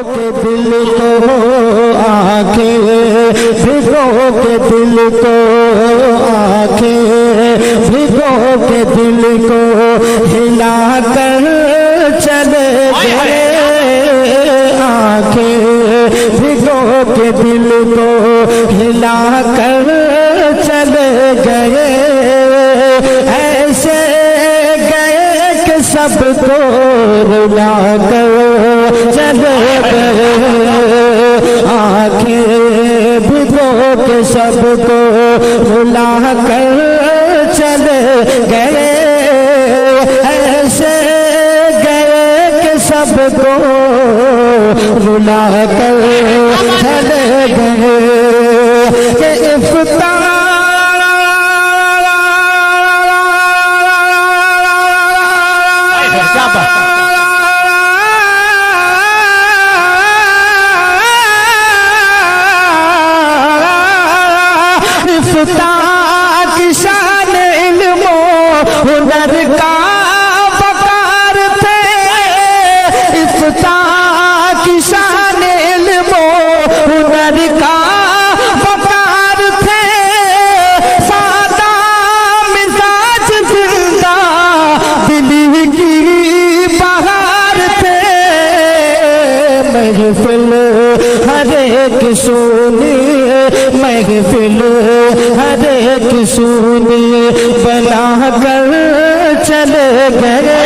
کے دل کو آنکھیں بھگو کے دل کو آنکھیں بھگو کے دل کو ہلا کر چلے گئے آنکھیں بھگو کے دل کو ہلا کر چلے گئے ایسے گئے کہ سب کو رلا کر چلے گئے آنکھیں بھگو کے سب کو رلا کر چلے گئے ایسے گئے کہ سب کو رلا کر چلے گئے کہ افطار کی شان علم و ہنر کا وقار تھے افتاح کی شان علم و ہنر کا وقار تھے سادہ مزاج زندہ دلی کی بہار تھے محفل ہر ایک سنی محفل ہر ایک سنی بنا کر چلے گئے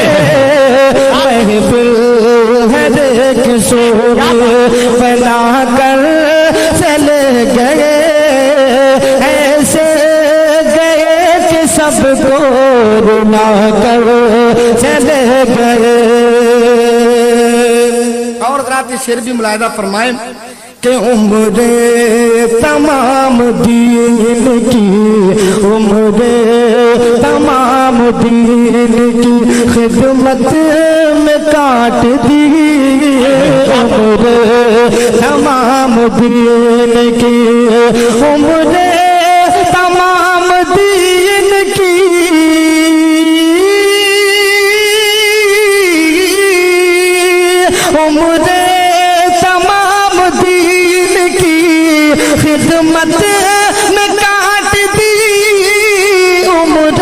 محفل ہر ایک سنی بنا کر چلے گئے ایسے گئے کہ سب کو رلا کر چلے گئے اور حضرات یہ شعر بھی ملاحظہ فرمائیں کہ عمر تمام دین کی عمر تمام دین کی خدمت میں کاٹ دی عمر تمام دین کی عمر تمام دین کی عمر خدمت میں کاٹ دی عمر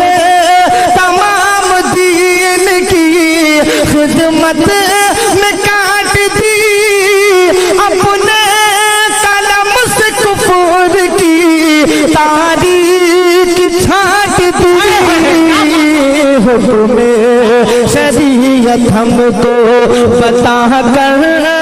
تمام دین کی خدمت میں کاٹ دی اپنے قلم سے کفر کی تاریخ چھانٹ دی حکم شریعت ہم کو بتا کر